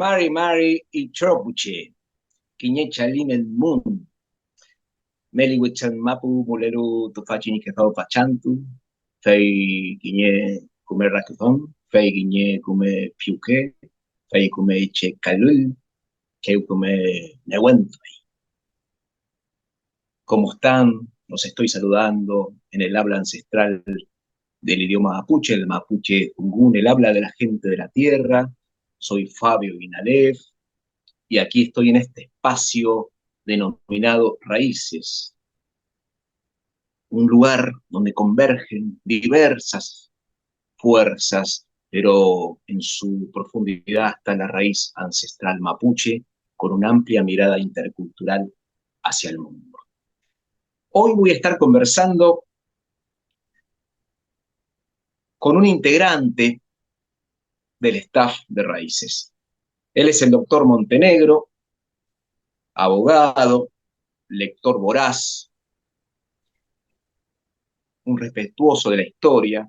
Mari Mari y Tropuche, Quiñecha Limen Mun, Meliwichan Mapu, Muleru, Tufachi Niketao Pachantu, Fei Quiñe Kume Rakuzón, Fei Quiñe Kume Piuque, Fei Kume Che Calul, Keu Kume Nehuento. ¿Cómo están? Los estoy saludando en el habla ancestral del idioma mapuche, el mapuche Ungún, el habla de la gente de la tierra. Soy Fabio Guinalef y aquí estoy en este espacio denominado Raíces, un lugar donde convergen diversas fuerzas, pero en su profundidad está la raíz ancestral mapuche con una amplia mirada intercultural hacia el mundo. Hoy voy a estar conversando con un integrante del staff de Raíces. Él es el doctor Montenegro, abogado, lector voraz, un respetuoso de la historia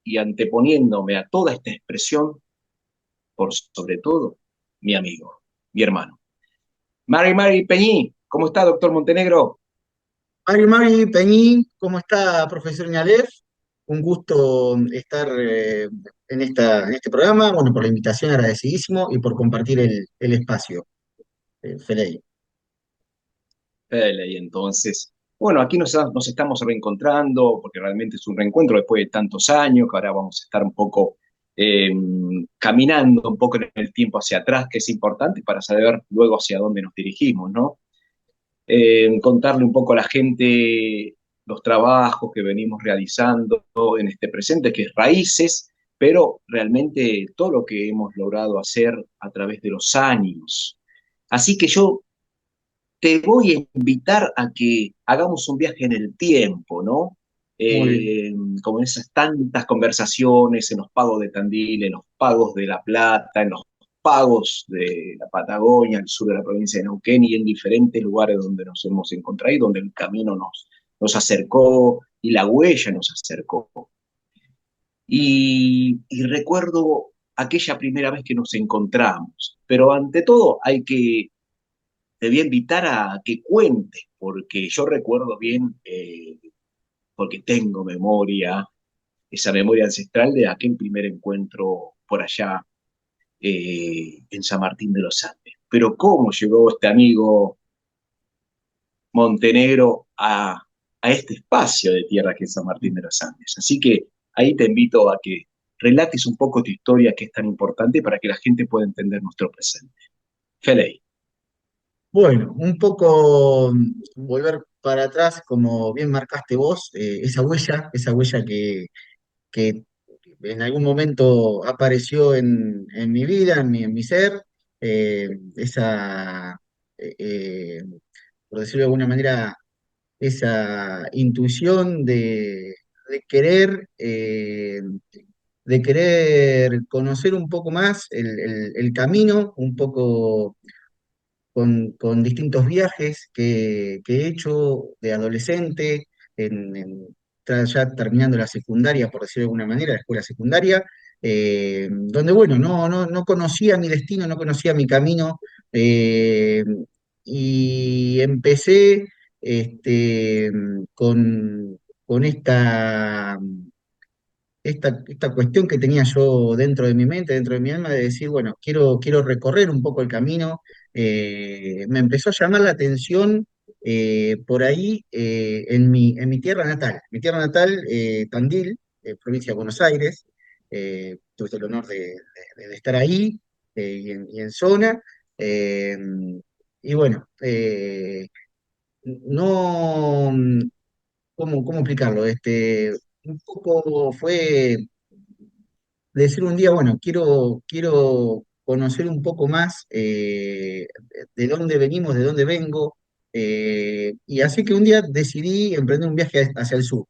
y anteponiéndome a toda esta expresión, por sobre todo, mi amigo, mi hermano. Mari Peñí, ¿cómo está, doctor Montenegro? Mari Peñín, ¿cómo está, profesor Inalef? Un gusto estar en este programa, bueno, por la invitación agradecidísimo y por compartir el espacio, Feley. Y entonces, bueno, aquí nos estamos reencontrando porque realmente es un reencuentro después de tantos años, que ahora vamos a estar un poco eh, caminando un poco en el tiempo hacia atrás, que es importante para saber luego hacia dónde nos dirigimos, ¿no? Contarle un poco a la gente los trabajos que venimos realizando en este presente, que es Raíces, pero realmente todo lo que hemos logrado hacer a través de los años. Así que yo te voy a invitar a que hagamos un viaje en el tiempo, ¿no? Muy bien. Eh, Como en esas tantas conversaciones, en los pagos de Tandil, en los pagos de La Plata, en los pagos de la Patagonia, al sur de la provincia de Neuquén y en diferentes lugares donde nos hemos encontrado y donde el camino nos acercó y la huella nos acercó. Y recuerdo aquella primera vez que nos encontramos, pero ante todo hay que te voy a invitar a que cuentes, porque yo recuerdo bien, porque tengo memoria, esa memoria ancestral de aquel primer encuentro por allá en San Martín de los Andes. Pero cómo llegó este amigo Montenegro a este espacio de tierra que es San Martín de los Andes. Así que ahí te invito a que relates un poco tu historia, que es tan importante para que la gente pueda entender nuestro presente. Feley. Bueno, un poco volver para atrás, como bien marcaste vos, esa huella que en algún momento apareció en mi vida, en mi ser, esa, eh, eh, por decirlo de alguna manera, esa intuición de querer, de querer conocer un poco más el camino, un poco con distintos viajes que he hecho de adolescente, ya terminando la secundaria, por decirlo de alguna manera, la escuela secundaria, donde, bueno, no conocía mi destino, no conocía mi camino, eh, y empecé este, con esta cuestión que tenía yo dentro de mi mente, dentro de mi alma, de decir, bueno, quiero recorrer un poco el camino. Me empezó a llamar la atención por ahí en mi tierra natal. Mi tierra natal, Tandil, provincia de Buenos Aires. Tuve el honor de estar ahí y en zona. eh, y bueno, no, ¿cómo explicarlo? Un poco fue decir un día, bueno, quiero conocer un poco más de dónde venimos, de dónde vengo, y así que un día decidí emprender un viaje hacia el sur.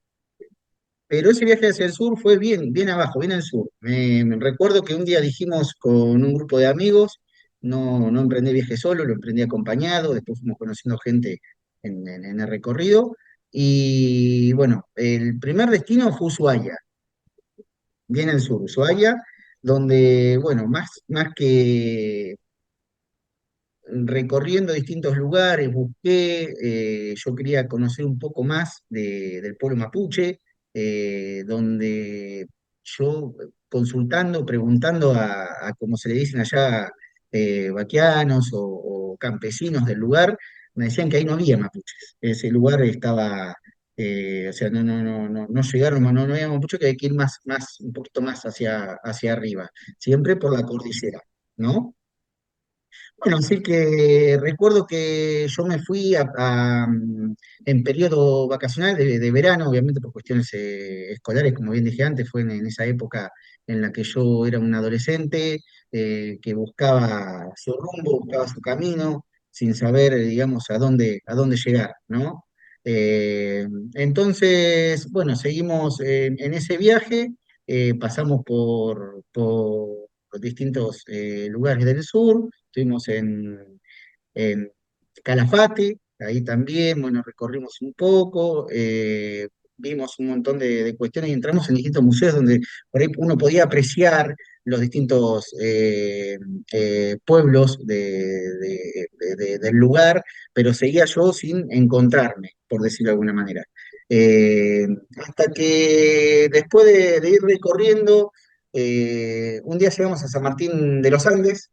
Pero ese viaje hacia el sur fue bien abajo, bien al sur. Me recuerdo que un día dijimos con un grupo de amigos, no emprendí viaje solo, lo emprendí acompañado, después fuimos conociendo gente en el recorrido, y bueno, el primer destino fue Ushuaia, bien al sur, Ushuaia, donde, bueno, más que recorriendo distintos lugares, busqué, yo quería conocer un poco más del pueblo mapuche, donde yo consultando, preguntando como se le dicen allá, vaqueanos o campesinos del lugar, me decían que ahí no había mapuches. Ese lugar estaba, o sea, no llegaron, no había mapuches, que hay que ir un poquito más hacia arriba, siempre por la cordillera, ¿no? Bueno, así que recuerdo que yo me fui en periodo vacacional de verano, obviamente por cuestiones escolares, como bien dije antes, fue en esa época en la que yo era un adolescente que buscaba su rumbo, buscaba su camino, sin saber, digamos, a dónde llegar, ¿no? Eh, entonces, bueno, seguimos en ese viaje, pasamos por distintos lugares del sur. Estuvimos en Calafate, ahí también, bueno, recorrimos un poco, vimos un montón de cuestiones y entramos en distintos museos donde por ahí uno podía apreciar los distintos pueblos del lugar, pero seguía yo sin encontrarme, por decirlo de alguna manera. Eh, Hasta que después de ir recorriendo, un día llegamos a San Martín de los Andes.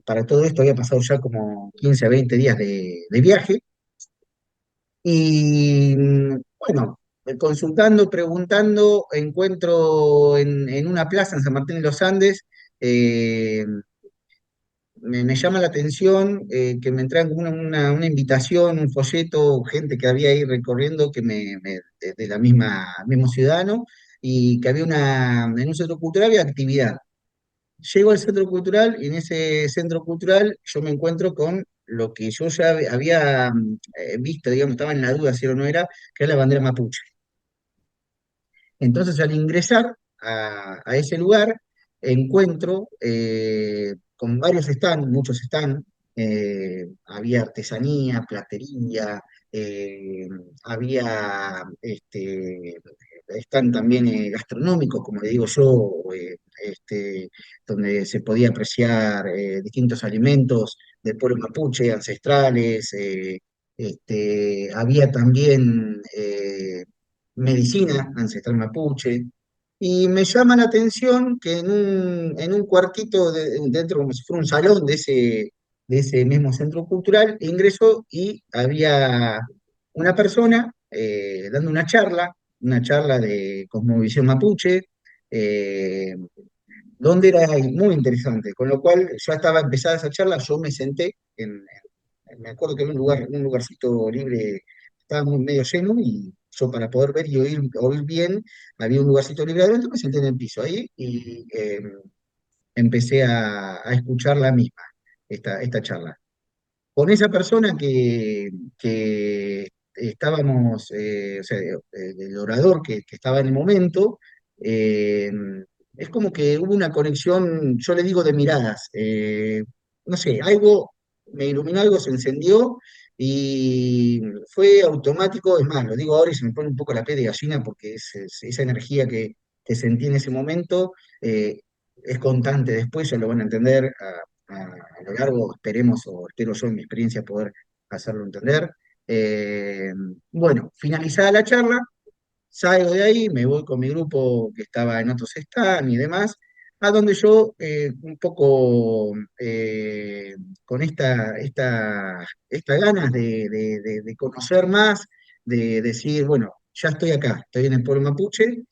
Para todo esto había pasado ya como 15 a 20 días de viaje. Y bueno, consultando, preguntando, encuentro en una plaza en San Martín de los Andes, eh, me llama la atención que me entregan como una invitación, un folleto, gente que había ahí recorriendo de la mismo ciudadano, y que en un centro cultural había actividad. Llego al centro cultural y en ese centro cultural yo me encuentro con lo que yo ya había visto, digamos, estaba en la duda si era o no era, que era la bandera mapuche. Entonces, al ingresar a ese lugar, encuentro con varios stands, muchos stands, había artesanía, platería, eh, había stand también gastronómicos, como le digo yo, donde se podía apreciar distintos alimentos del pueblo mapuche, ancestrales. Había también medicina ancestral mapuche, y me llama la atención que en un cuartito dentro, como si fuera un salón de ese mismo centro cultural, ingreso y había una persona dando una charla de cosmovisión mapuche, eh, donde era muy interesante, con lo cual ya estaba empezada esa charla, yo me senté me acuerdo que había un lugarcito libre, estaba muy medio lleno, y yo para poder ver y oír bien, había un lugarcito libre adentro, me senté en el piso ahí y empecé a escuchar la misma, esta charla. Con esa persona que estábamos, o sea, el orador que estaba en el momento, eh, es como que hubo una conexión, yo le digo de miradas, no sé, algo me iluminó, algo se encendió y fue automático. Es más, lo digo ahora y se me pone un poco la piel de gallina porque esa energía que sentí en ese momento eh, es constante después, ya lo van a entender a lo largo, esperemos, o espero yo en mi experiencia poder hacerlo entender. Eh, bueno, finalizada la charla, salgo de ahí, me voy con mi grupo que estaba en otros stands y demás, a donde yo un poco con esta ganas de conocer más, de decir, bueno, ya estoy acá, estoy en el pueblo mapuche,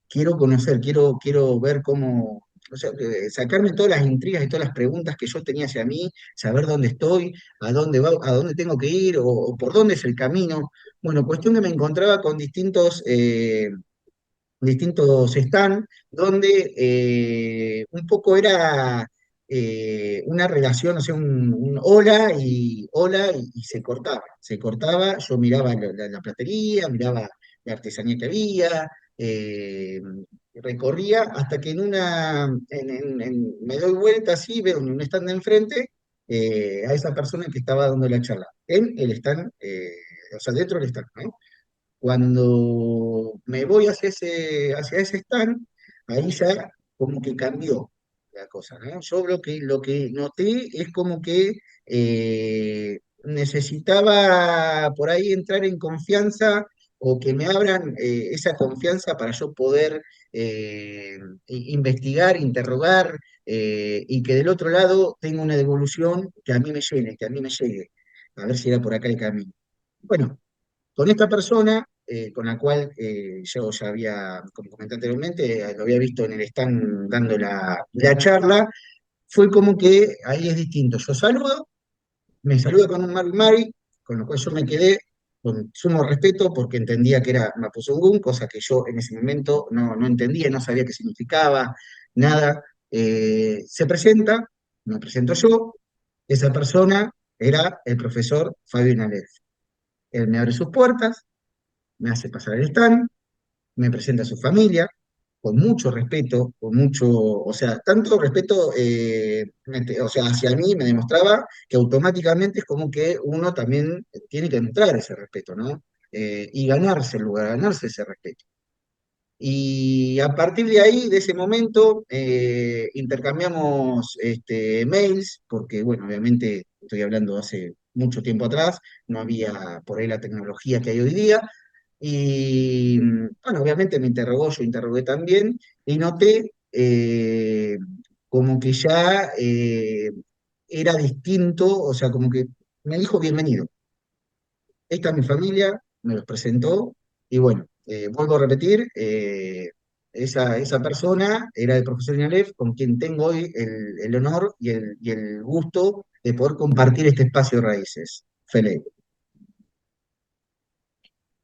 quiero conocer, quiero ver cómo, o sea, sacarme todas las intrigas y todas las preguntas que yo tenía hacia mí, saber dónde estoy, a dónde tengo que ir o por dónde es el camino. Bueno, cuestión que me encontraba con distintos stands, donde un poco era una relación, o sea, un hola y se cortaba, yo miraba la platería, miraba la artesanía que había, eh, recorría hasta que me doy vuelta así, veo en un stand de enfrente a esa persona que estaba dando la charla, en el stand, o sea, dentro del stand, ¿no? Cuando me voy hacia ese stand, ahí ya como que cambió. la cosa, ¿no? Yo lo que noté es como que necesitaba por ahí entrar en confianza o que me abran esa confianza para yo poder investigar, interrogar y que del otro lado tenga una devolución que a mí me llene, que a mí me llegue. A ver si era por acá el camino. Bueno, con esta persona, con la cual yo ya había, como comenté anteriormente, lo había visto en el stand dando la charla, fue como que ahí es distinto. Yo saludo, me saluda con un Mari Mari, con lo cual yo me quedé con sumo respeto porque entendía que era Mapuzungún, cosa que yo en ese momento no entendía, no sabía qué significaba, nada. Se presenta, me presento yo, esa persona era el profesor Fabio Inalef. Él me abre sus puertas, me hace pasar el stand, me presenta a su familia, con mucho respeto, con mucho, o sea, tanto respeto, o sea, hacia mí me demostraba que automáticamente es como que uno también tiene que entrar ese respeto, ¿no? Y ganarse el lugar, ganarse ese respeto. Y a partir de ahí, de ese momento, intercambiamos mails, porque, bueno, obviamente estoy hablando hace mucho tiempo atrás, no había por ahí la tecnología que hay hoy día. Y, bueno, obviamente me interrogó, yo interrogué también, y noté como que ya era distinto, o sea, como que me dijo bienvenido. Esta es mi familia, me los presentó y bueno, vuelvo a repetir, esa persona era el profesor Inalef con quien tengo hoy el honor y el gusto de poder compartir este espacio de raíces. Feliz.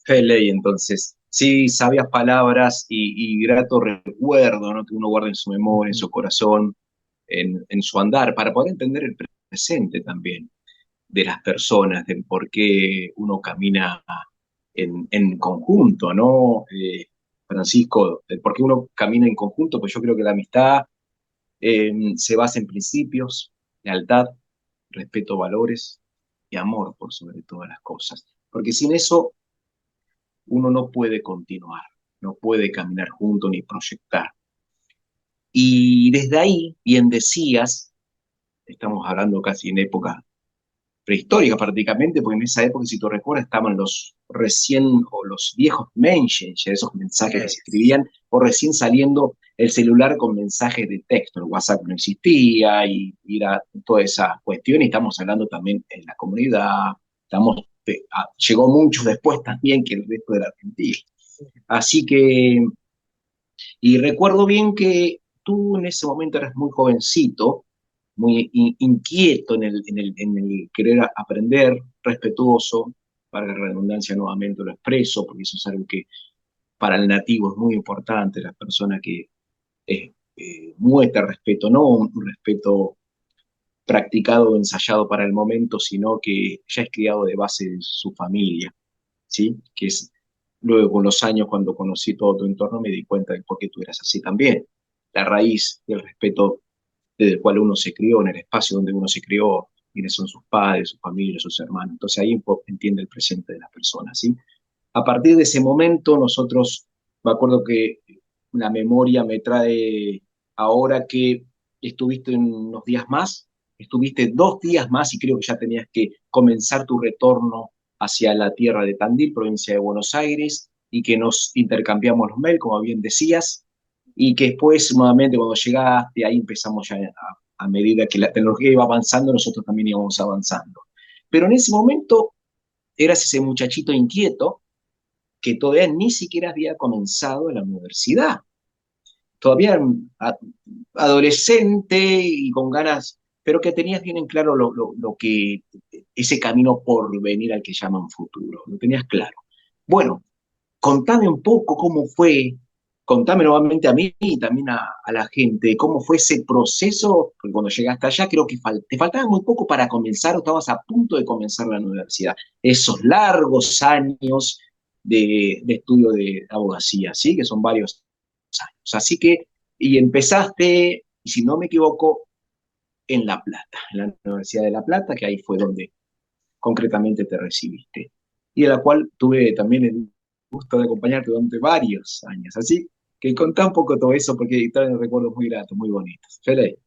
Ley, entonces, sí, sabias palabras y grato recuerdo, ¿no? Que uno guarda en su memoria, en su corazón, en su andar, para poder entender el presente también de las personas, de por qué uno camina en conjunto, ¿no? Francisco, el por qué uno camina en conjunto, pues yo creo que la amistad se basa en principios, lealtad, respeto, valores y amor por sobre todas las cosas. Porque sin eso uno no puede continuar, no puede caminar junto ni proyectar. Y desde ahí, bien decías, estamos hablando casi en época prehistórica prácticamente, porque en esa época, si tú recuerdas, estaban los recién, o los viejos mentions, esos mensajes que se escribían, o recién saliendo el celular con mensajes de texto, el WhatsApp no existía, y era toda esa cuestión, y estamos hablando también en la comunidad, llegó mucho después también que el resto de la Argentina. Así que, y recuerdo bien que tú en ese momento eras muy jovencito, muy inquieto en el querer aprender, respetuoso, para la redundancia nuevamente lo expreso, porque eso es algo que para el nativo es muy importante, la persona que muestra respeto, no un respeto practicado o ensayado para el momento, sino que ya es criado de base de su familia, ¿sí? Que es luego con los años, cuando conocí todo tu entorno, me di cuenta de por qué tú eras así también. La raíz del respeto desde el cual uno se crió, en el espacio donde uno se crió, quiénes son sus padres, sus familias, sus hermanos. Entonces ahí entiende el presente de las personas, ¿sí? A partir de ese momento, nosotros, me acuerdo que la memoria me trae ahora que estuviste unos días más, estuviste 2 días más y creo que ya tenías que comenzar tu retorno hacia la tierra de Tandil, provincia de Buenos Aires, y que nos intercambiamos los mails, como bien decías, y que después, nuevamente, cuando llegaste, ahí empezamos ya a medida que la tecnología iba avanzando, nosotros también íbamos avanzando. Pero en ese momento eras ese muchachito inquieto que todavía ni siquiera había comenzado la universidad. Todavía adolescente y con ganas, pero que tenías bien en claro lo que ese camino por venir al que llaman futuro, lo tenías claro. Bueno, contame un poco cómo fue, contame nuevamente a mí y también a la gente, cómo fue ese proceso, porque cuando llegaste allá creo que te faltaba muy poco para comenzar o estabas a punto de comenzar la universidad. Esos largos años de estudio de abogacía, ¿sí? Que son varios años. Así que, y empezaste, y si no me equivoco, en La Plata, en la Universidad de La Plata, que ahí fue donde concretamente te recibiste, y a la cual tuve también el gusto de acompañarte durante varios años, ¿así? que contá un poco todo eso, porque traen recuerdos muy gratos, muy bonitos. Fede.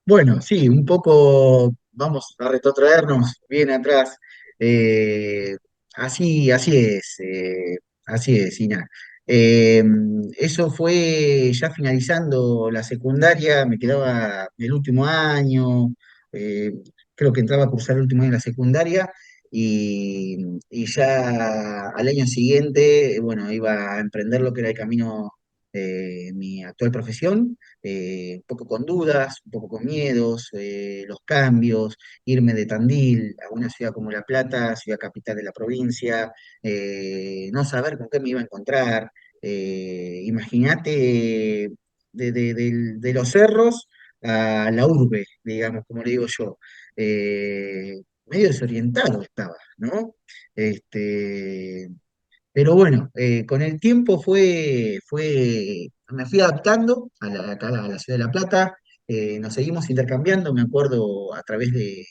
Bueno, sí, un poco vamos a retrotraernos bien atrás. Eh, así es, Ina. Eh, Eso fue ya finalizando la secundaria, me quedaba el último año, eh, creo que entraba a cursar el último año de la secundaria y, y ya al año siguiente, bueno, iba a emprender lo que era el camino de mi actual profesión, un poco con dudas, un poco con miedos, los cambios, irme de Tandil a una ciudad como La Plata, ciudad capital de la provincia, no saber con qué me iba a encontrar. Imagínate de los cerros a la urbe, digamos, como le digo yo. Medio desorientado estaba, ¿no? Este, pero bueno, con el tiempo me fui adaptando acá a la ciudad de La Plata, nos seguimos intercambiando, me acuerdo a través de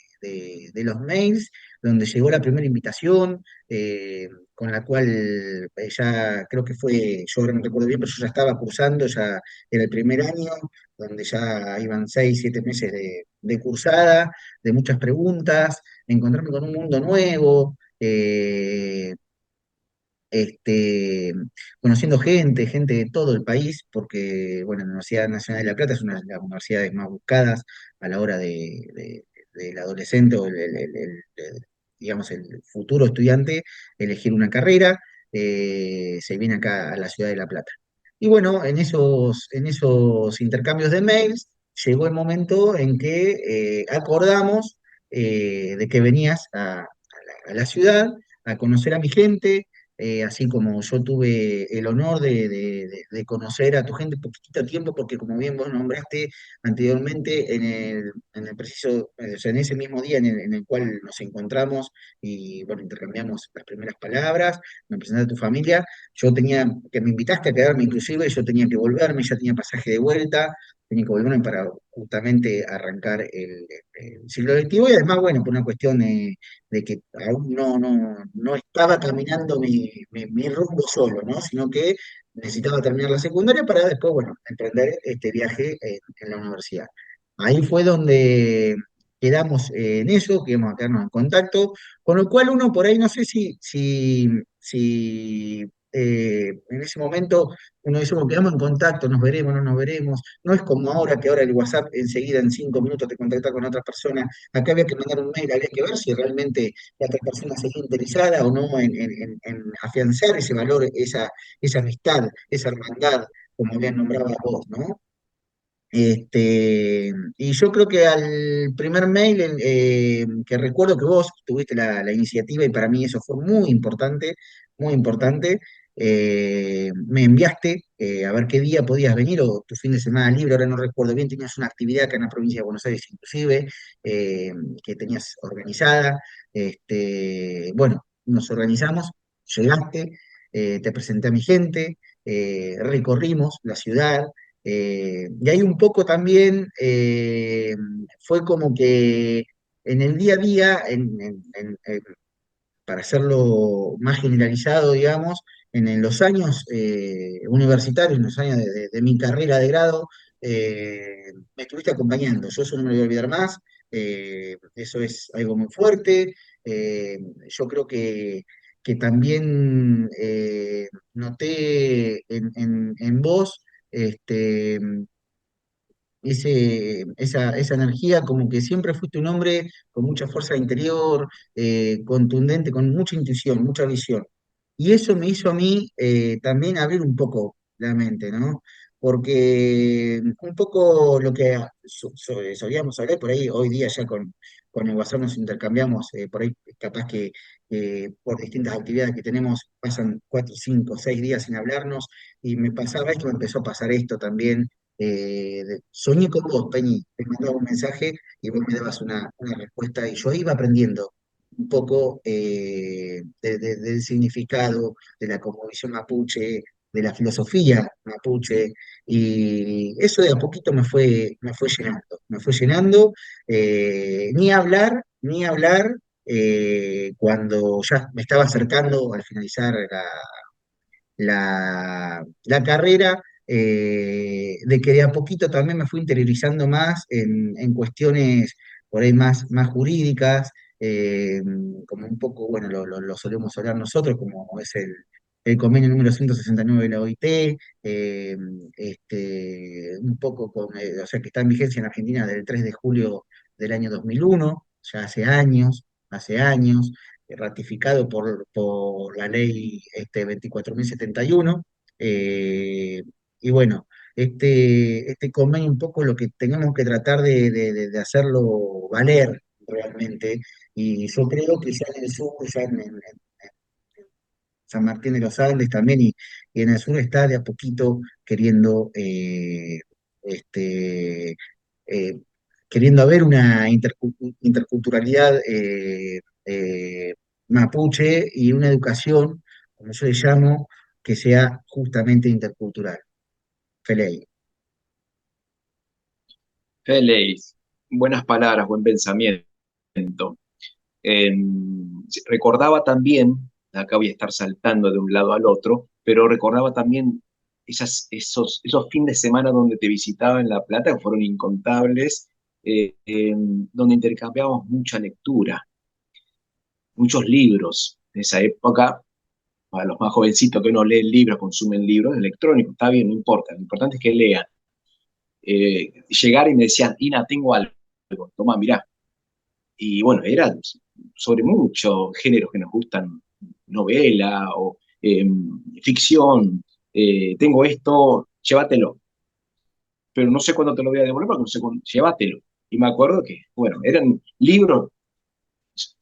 los mails, donde llegó la primera invitación, con la cual ya creo que fue, yo ahora no recuerdo bien, pero yo ya estaba cursando, ya era el primer año, donde ya iban 6, 7 meses de cursada, de muchas preguntas, encontrarme con un mundo nuevo. Este, Conociendo gente de todo el país, porque bueno, la Universidad Nacional de La Plata es una de las universidades más buscadas a la hora del adolescente o digamos, el futuro estudiante elegir una carrera, se viene acá a la ciudad de La Plata. Y bueno, en esos intercambios de mails llegó el momento en que acordamos de que venías a la ciudad a conocer a mi gente, así como yo tuve el honor de conocer a tu gente por poquito tiempo, porque como bien vos nombraste anteriormente, en el preciso, o sea, en ese mismo día en el cual nos encontramos y bueno, intercambiamos las primeras palabras, me presentaste a tu familia, yo tenía, que me invitaste a quedarme inclusive, yo tenía que volverme, ya tenía pasaje de vuelta, tenía que volverme para justamente arrancar el ciclo lectivo y además, bueno, por una cuestión de que aún no estaba caminando mi rumbo solo, ¿no? Sino que necesitaba terminar la secundaria para después, bueno, emprender este viaje en la universidad. Ahí fue donde quedamos en eso, que íbamos a quedarnos en contacto, con lo cual uno por ahí, no sé si en ese momento uno dice, bueno, quedamos en contacto, nos veremos, no nos veremos, no es como ahora que ahora el WhatsApp enseguida en 5 minutos te contacta con otra persona, acá había que mandar un mail, había que ver si realmente la otra persona seguía interesada o no en afianzar ese valor, esa amistad, esa hermandad, como bien nombrabas vos, ¿no? Y yo creo que al primer mail que recuerdo que vos tuviste la iniciativa y para mí eso fue muy importante, me enviaste a ver qué día podías venir o tu fin de semana libre, ahora no recuerdo bien, tenías una actividad acá en la provincia de Buenos Aires inclusive, eh, que tenías organizada. Bueno, nos organizamos, llegaste, te presenté a mi gente, recorrimos la ciudad. Y ahí un poco también fue como que en el día a día, para hacerlo más generalizado, digamos, en los años universitarios, en los años de mi carrera de grado, me estuviste acompañando. Yo eso no me lo voy a olvidar más, eso es algo muy fuerte. Yo creo que también noté en vos este, esa energía, como que siempre fuiste un hombre con mucha fuerza interior, contundente, con mucha intuición, mucha visión. Y eso me hizo a mí también abrir un poco la mente, ¿no? Porque un poco lo que solíamos hablar por ahí, hoy día ya con el WhatsApp nos intercambiamos, por ahí capaz que por distintas actividades que tenemos pasan 4, 5, 6 días sin hablarnos, y me pasaba esto, me empezó a pasar esto también. Soñé con vos, Peñi, te mandaba un mensaje y vos me dabas una respuesta y yo iba aprendiendo un poco del significado de la cosmovisión mapuche, de la filosofía mapuche, y eso de a poquito me fue llenando, ni hablar cuando ya me estaba acercando al finalizar la carrera, de que de a poquito también me fui interiorizando más en cuestiones por ahí más jurídicas, como un poco, bueno, lo solemos hablar nosotros, como es el convenio número 169 de la OIT, un poco o sea, que está en vigencia en Argentina desde el 3 de julio del año 2001, ya hace años, ratificado por la ley 24.071. eh, y bueno, este convenio un poco lo que tenemos que tratar de hacerlo valer realmente, y yo creo que ya en el sur, ya en San Martín de los Andes también, y en el sur está de a poquito queriendo, este, eh, queriendo haber una interculturalidad mapuche y una educación, como yo le llamo, que sea justamente intercultural. Feley. Félix, buenas palabras, buen pensamiento. Recordaba también, acá voy a estar saltando de un lado al otro, pero recordaba también esos fines de semana donde te visitaba en La Plata, que fueron incontables, donde intercambiábamos mucha lectura, muchos libros. En esa época, para los más jovencitos que no leen libros, consumen libros electrónicos, está bien, no importa, lo importante es que lean. Llegar y me decían, Ina, tengo algo, toma, mirá. Y bueno, era sobre muchos géneros que nos gustan, novela o ficción, tengo esto, llévatelo, pero no sé cuándo te lo voy a devolver, porque no sé cuándo, llévatelo. Y me acuerdo que, bueno, eran libros,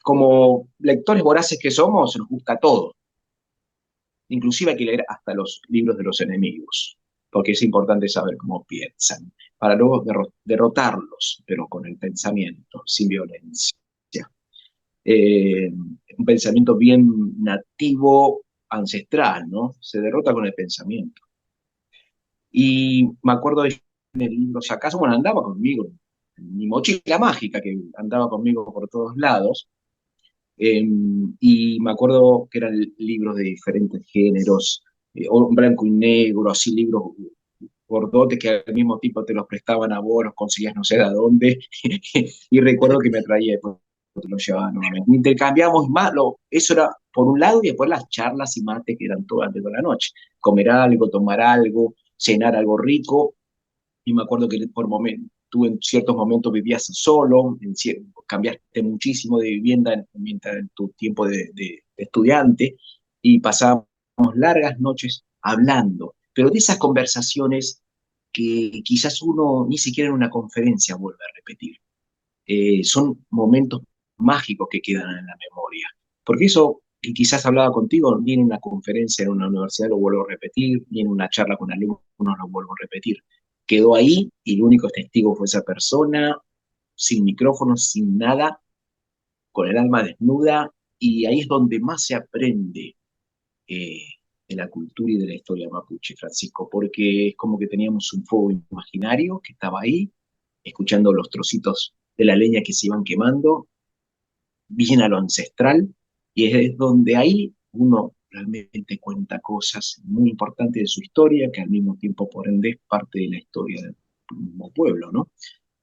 como lectores voraces que somos, nos gusta todo, inclusive hay que leer hasta los libros de los enemigos, porque es importante saber cómo piensan, para luego derrotarlos, pero con el pensamiento, sin violencia. Un pensamiento bien nativo, ancestral, ¿no? Se derrota con el pensamiento. Y me acuerdo de en el libro Sacazo, bueno, andaba conmigo, en mi mochila mágica que andaba conmigo por todos lados, y me acuerdo que eran libros de diferentes géneros, o blanco y negro, así libros gordotes que al mismo tiempo te los prestaban a vos, los conseguías no sé de dónde, y recuerdo que me traía, después te lo llevaba nuevamente. Intercambiamos más, eso era por un lado, y después las charlas y mate que eran todas de toda la noche. Comer algo, tomar algo, cenar algo rico, y me acuerdo que por momentos, tú en ciertos momentos vivías solo, cambiaste muchísimo de vivienda mientras en tu tiempo de estudiante, y pasábamos largas noches hablando, pero de esas conversaciones que quizás uno ni siquiera en una conferencia vuelve a repetir. Son momentos mágicos que quedan en la memoria, porque eso que quizás hablaba contigo, ni en una conferencia en una universidad lo vuelvo a repetir, ni en una charla con alumnos lo vuelvo a repetir. Quedó ahí y el único testigo fue esa persona, sin micrófono, sin nada, con el alma desnuda, y ahí es donde más se aprende eh, de la cultura y de la historia mapuche, Francisco, porque es como que teníamos un fuego imaginario que estaba ahí, escuchando los trocitos de la leña que se iban quemando, bien a lo ancestral, y es donde ahí uno realmente cuenta cosas muy importantes de su historia, que al mismo tiempo, por ende, es parte de la historia del mismo pueblo, ¿no?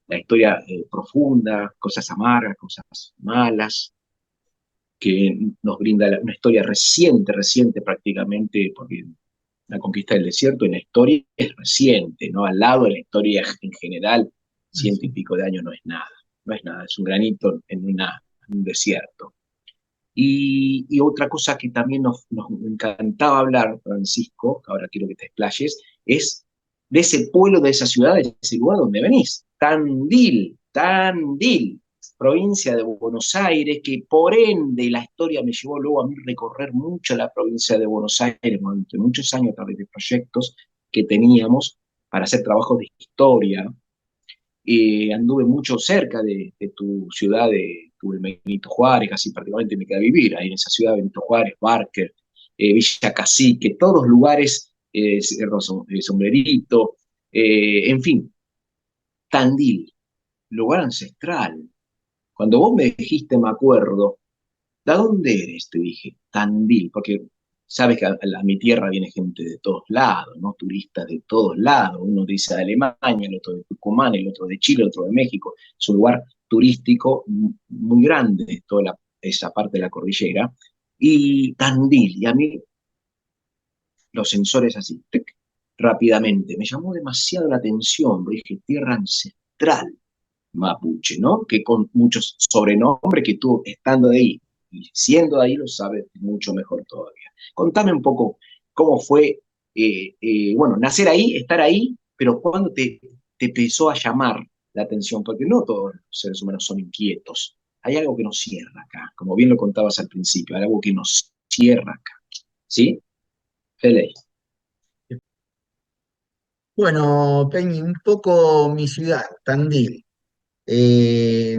La historia profunda, cosas amargas, cosas malas, que nos brinda una historia reciente prácticamente, porque la conquista del desierto en la historia es reciente, ¿no? Al lado de la historia en general, ciento y pico de años no es nada, no es nada, es un granito en un desierto. Y otra cosa que también nos encantaba hablar, Francisco, que ahora quiero que te explayes, es de ese pueblo, de esa ciudad, de ese lugar donde venís, Tandil, provincia de Buenos Aires, que por ende la historia me llevó luego a mí recorrer mucho la provincia de Buenos Aires durante muchos años a través de proyectos que teníamos para hacer trabajos de historia. Anduve mucho cerca de tu ciudad, tuve Benito Juárez, casi prácticamente me quedé a vivir ahí en esa ciudad, Benito Juárez, Barker, Villa Cacique, todos lugares, Cerro Sombrerito, en fin, Tandil, lugar ancestral. Cuando vos me dijiste, me acuerdo, ¿de dónde eres? Te dije, Tandil, porque sabes que a mi tierra viene gente de todos lados, ¿no? Turistas de todos lados. Uno dice de Alemania, el otro de Tucumán, el otro de Chile, el otro de México. Es un lugar turístico muy grande, toda esa parte de la cordillera. Y Tandil, y a mí los sensores así, tic, rápidamente. Me llamó demasiado la atención, porque dije, tierra ancestral mapuche, ¿no? Que con muchos sobrenombres que tú estando de ahí y siendo de ahí lo sabes mucho mejor todavía. Contame un poco cómo fue, bueno, nacer ahí, estar ahí, pero cuándo te empezó a llamar la atención, porque no todos los seres humanos son inquietos. Hay algo que nos cierra acá, como bien lo contabas al principio, hay algo que nos cierra acá, ¿sí? Fele. Bueno, Peñi, un poco mi ciudad, Tandil. Eh,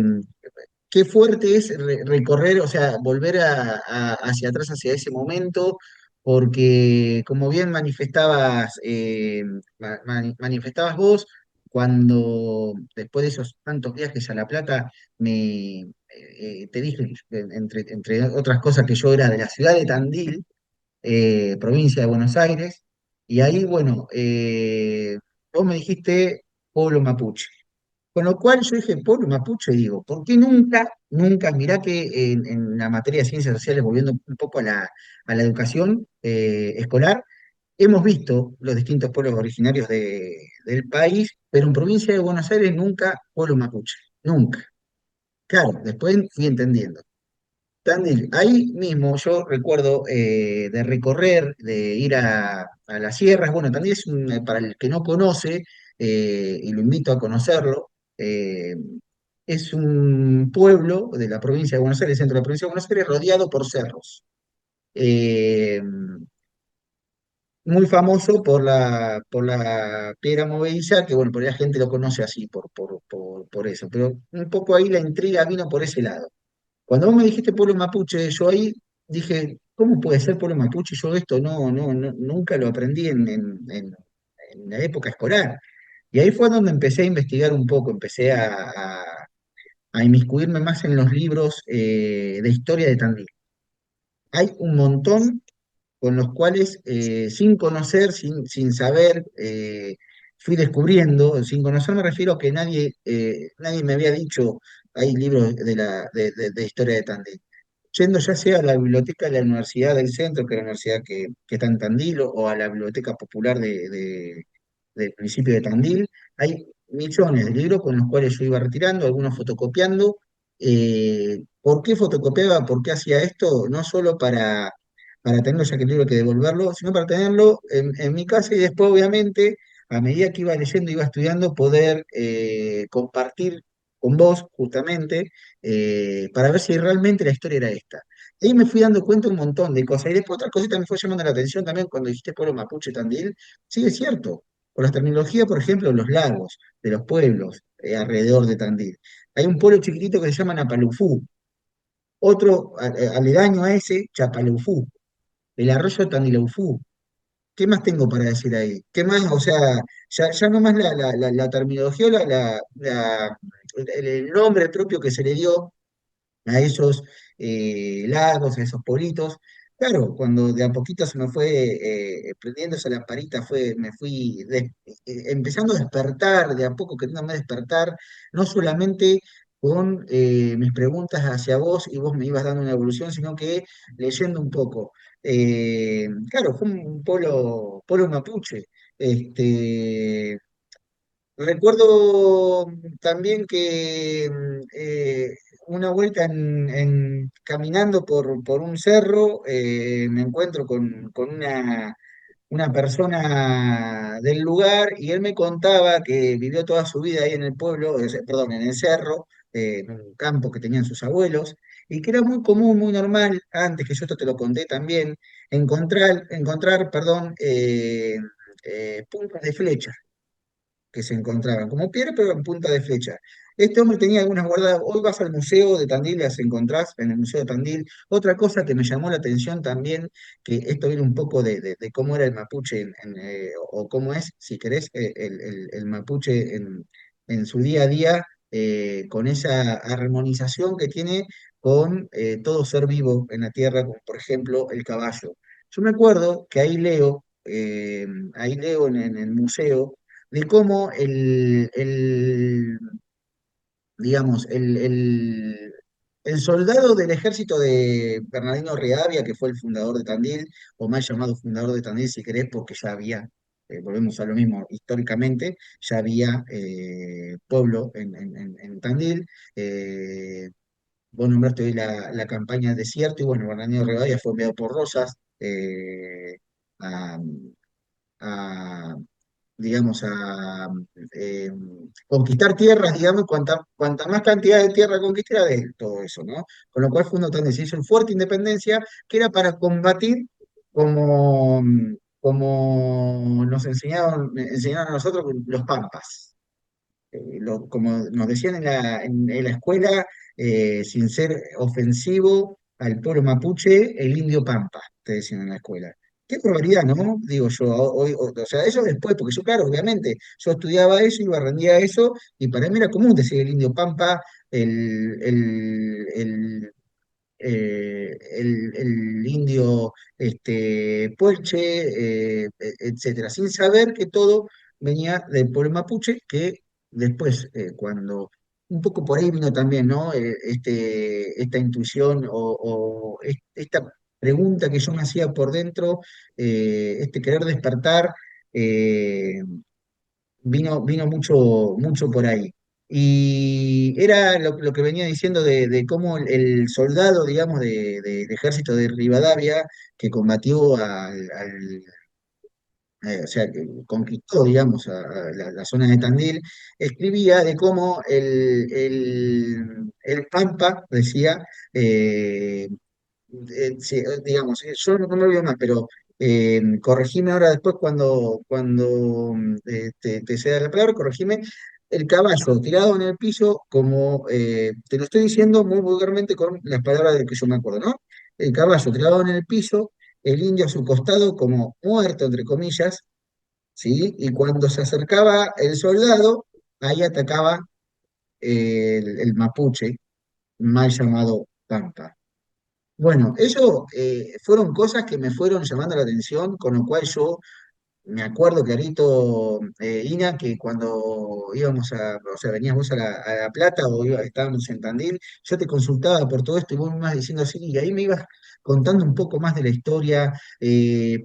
Qué fuerte es recorrer, o sea, volver hacia atrás, hacia ese momento, porque como bien manifestabas, manifestabas vos, cuando después de esos tantos viajes a La Plata, te dije, entre otras cosas, que yo era de la ciudad de Tandil, provincia de Buenos Aires, y ahí, bueno, vos me dijiste pueblo mapuche. Con lo cual yo dije, pueblo mapuche, digo, ¿por qué nunca, mirá que en la materia de ciencias sociales, volviendo un poco a la educación escolar, hemos visto los distintos pueblos originarios del país, pero en provincia de Buenos Aires nunca pueblo mapuche, nunca. Claro, después fui entendiendo. Tandil, ahí mismo yo recuerdo de recorrer, de ir a las sierras. Bueno, también es para el que no conoce, y lo invito a conocerlo, eh, es un pueblo de la provincia de Buenos Aires, centro de la provincia de Buenos Aires, rodeado por cerros. Eh, Muy famoso por la piedra movediza, que bueno, por ahí la gente lo conoce así, por eso. Pero un poco ahí la intriga vino por ese lado. Cuando vos me dijiste pueblo mapuche, yo ahí dije, ¿cómo puede ser pueblo mapuche? Yo esto nunca lo aprendí en la época escolar. Y ahí fue donde empecé a investigar un poco, empecé a inmiscuirme más en los libros de historia de Tandil. Hay un montón con los cuales, sin conocer, sin saber, fui descubriendo. Sin conocer me refiero a que nadie me había dicho, hay libros de historia de Tandil. Yendo ya sea a la biblioteca de la Universidad del Centro, que es la universidad que está en Tandil, o a la Biblioteca Popular del municipio de Tandil, hay millones de libros con los cuales yo iba retirando, algunos fotocopiando. ¿Por qué fotocopiaba? ¿Por qué hacía esto? No solo para tenerlo, ya que el libro hay que devolverlo, sino para tenerlo en mi casa, y después, obviamente, a medida que iba leyendo, iba estudiando, poder compartir con vos, justamente, para ver si realmente la historia era esta. Ahí me fui dando cuenta un montón de cosas. Y después otra cosita me fue llamando la atención también cuando dijiste pueblo mapuche Tandil. Sí, es cierto. Por la terminología, por ejemplo, los lagos de los pueblos alrededor de Tandil. Hay un pueblo chiquitito que se llama Napalufú, otro aledaño a ese, Chapalufú, el arroyo Tandilaufú. ¿Qué más tengo para decir ahí? ¿Qué más? O sea, ya nomás la terminología, el nombre propio que se le dio a esos lagos, a esos politos. Claro, cuando de a poquito se me fue prendiendo esa lamparita, me fui empezando a despertar, de a poco queriéndome despertar, no solamente con mis preguntas hacia vos y vos me ibas dando una evolución, sino que leyendo un poco. Claro, fue un polo mapuche. Este, Recuerdo también que una vuelta caminando por un cerro, me encuentro con una persona del lugar, y él me contaba que vivió toda su vida ahí en el pueblo, perdón, en el cerro, en un campo que tenían sus abuelos, y que era muy común, muy normal, antes que yo esto te lo conté también, encontrar, perdón, puntas de flecha que se encontraban, como piedra, pero en punta de flecha. Este hombre tenía algunas guardadas. Hoy vas al museo de Tandil y las encontrás en el Museo de Tandil. Otra cosa que me llamó la atención también, que esto viene un poco de cómo era el mapuche, o cómo es, si querés, el mapuche en su día a día, con esa armonización que tiene con todo ser vivo en la tierra, como por ejemplo el caballo. Yo me acuerdo que ahí leo en el museo, de cómo digamos, el soldado del ejército de Bernardino Rivadavia, que fue el fundador de Tandil, o mal llamado fundador de Tandil, si querés, porque ya había, volvemos a lo mismo, históricamente, ya había pueblo en Tandil. eh, Vos nombraste hoy la campaña del desierto, y bueno, Bernardino Rivadavia fue enviado por Rosas a, a, digamos, eh, conquistar tierras, digamos, cuanta más cantidad de tierra conquistara de todo eso, ¿no? Con lo cual fue una tan se hizo el fuerte Independencia, que era para combatir como, como nos enseñaron a nosotros los pampas. Como nos decían en la escuela, sin ser ofensivo al pueblo mapuche, el indio pampa, te decían en la escuela. Qué probabilidad, ¿no? Digo yo, hoy, o sea, eso después, porque yo, claro, obviamente, yo estudiaba eso, iba, rendía eso, y para mí era común decir el indio pampa, el, el, el, el indio Puelche, etcétera, sin saber que todo venía del pueblo mapuche, que después, cuando un poco por ahí vino también, ¿no? Esta intuición esta pregunta que yo me hacía por dentro, este querer despertar. eh, vino mucho por ahí. Y era lo que venía diciendo de cómo el soldado, digamos, del ejército de Rivadavia, que combatió o sea, que conquistó, digamos, a la zona de Tandil, escribía de cómo el Pampa, decía, sí, digamos, yo no me olvido más, pero corregime ahora después cuando te ceda la palabra, corregime el caballo tirado en el piso, como te lo estoy diciendo muy vulgarmente con las palabras de que yo me acuerdo, ¿no? El caballo tirado en el piso, el indio a su costado como muerto, entre comillas, ¿sí? Y cuando se acercaba el soldado, ahí atacaba el mapuche, mal llamado Pampa. Bueno, eso fueron cosas que me fueron llamando la atención, con lo cual yo me acuerdo clarito, Ina, que cuando íbamos o sea, venías vos a La Plata o estábamos en Tandil, yo te consultaba por todo esto y vos me ibas diciendo así, y ahí me ibas contando un poco más de la historia,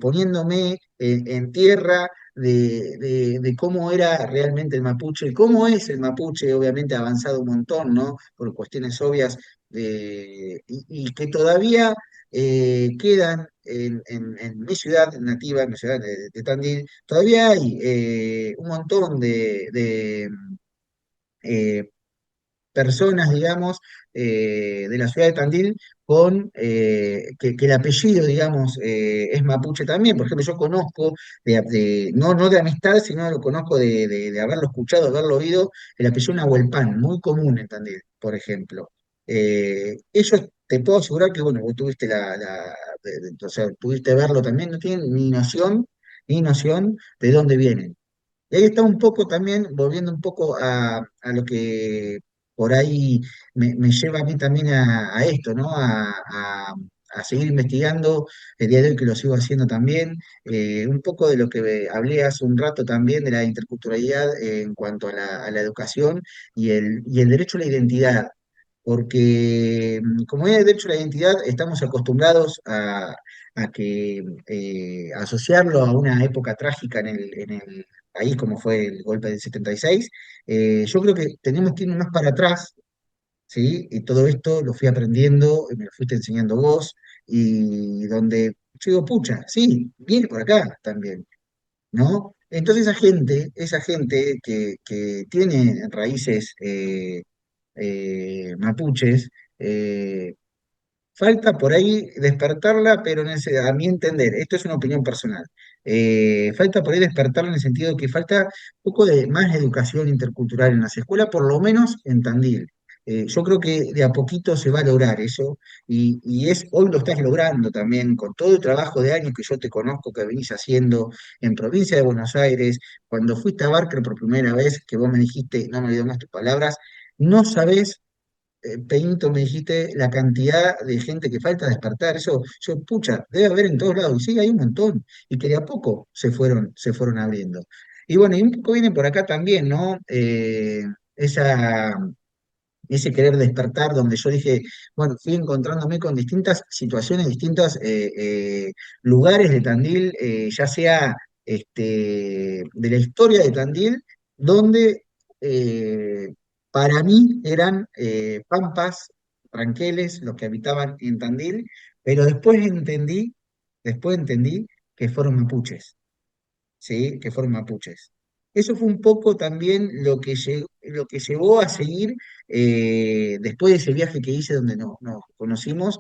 poniéndome en tierra de cómo era realmente el mapuche, cómo es el mapuche, obviamente ha avanzado un montón, ¿no? Por cuestiones obvias, y que todavía quedan en mi ciudad nativa, en mi ciudad de Tandil, todavía hay un montón de, eh, personas, digamos, de la ciudad de Tandil que el apellido, digamos, es mapuche también. Por ejemplo, yo conozco, no de amistad, sino lo conozco de haberlo escuchado, de haberlo oído, el apellido Nahuelpan, muy común en Tandil, por ejemplo. Ellos, te puedo asegurar que, bueno, vos tuviste o sea, pudiste verlo también, no tienen ni noción de dónde vienen. Y ahí está un poco también, volviendo un poco a lo que por ahí me lleva a mí también a esto, ¿no? A seguir investigando el día de hoy, que lo sigo haciendo también. Un poco de lo que hablé hace un rato también de la interculturalidad, en cuanto a la educación y el derecho a la identidad. Porque como es el derecho a la identidad, estamos acostumbrados a asociarlo a una época trágica en el país, como fue el golpe del 76. Yo creo que tenemos que irnos más para atrás, ¿sí? Y todo esto lo fui aprendiendo, y me lo fuiste enseñando vos, y donde yo digo, pucha, sí, viene por acá también, ¿no? Entonces esa gente que tiene raíces mapuches, falta por ahí despertarla, pero a mi entender, esto es una opinión personal, falta por ahí despertarla en el sentido de que falta un poco de más educación intercultural en las escuelas, por lo menos en Tandil. Yo creo que de a poquito se va a lograr eso, hoy lo estás logrando también con todo el trabajo de años que yo te conozco, que venís haciendo en provincia de Buenos Aires. Cuando fuiste a Barker por primera vez, que vos me dijiste, no me olvido más tus palabras, no sabés Peñito, me dijiste la cantidad de gente que falta despertar. Eso, yo, pucha, debe haber en todos lados. Y sí, hay un montón. Y que de a poco se fueron abriendo. Y bueno, y un poco viene por acá también, ¿no? Esa, ese querer despertar, donde yo dije, bueno, fui encontrándome con distintas situaciones, distintos lugares de Tandil, ya sea de la historia de Tandil, donde eh, para mí eran pampas, ranqueles, los que habitaban en Tandil, pero después entendí que fueron mapuches. ¿Sí? Que fueron mapuches. Eso fue un poco también lo que llevó a seguir, después de ese viaje que hice donde nos conocimos,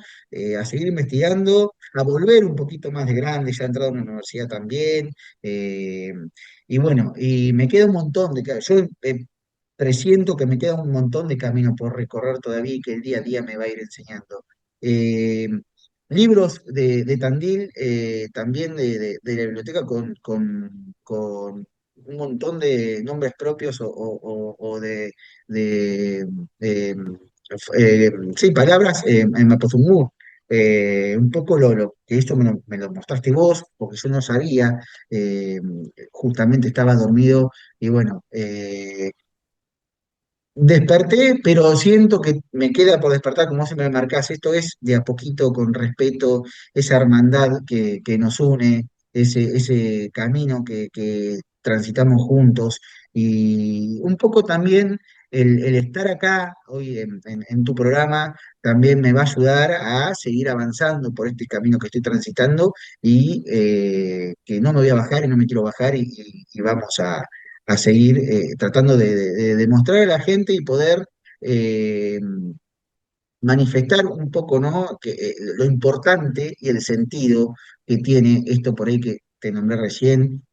a seguir investigando, a volver un poquito más de grande, ya entrado en la universidad también. eh, y bueno, y me queda un montón yo presiento que me queda un montón de camino por recorrer todavía y que el día a día me va a ir enseñando. Eh, Libros de Tandil, también de la biblioteca con un montón de nombres propios o de, sí, palabras en Mapuzungún. Un poco lo que esto me lo mostraste vos, porque yo no sabía, eh, justamente estaba dormido y bueno, desperté, pero siento que me queda por despertar, como siempre me marcás. Esto es de a poquito, con respeto, esa hermandad que nos une, ese camino que transitamos juntos. Y un poco también el estar acá hoy en tu programa también me va a ayudar a seguir avanzando por este camino que estoy transitando y que no me voy a bajar y no me quiero bajar y vamos a seguir tratando de demostrar a la gente y poder eh, manifestar un poco, ¿no? Lo importante y el sentido que tiene esto por ahí que te nombré recién,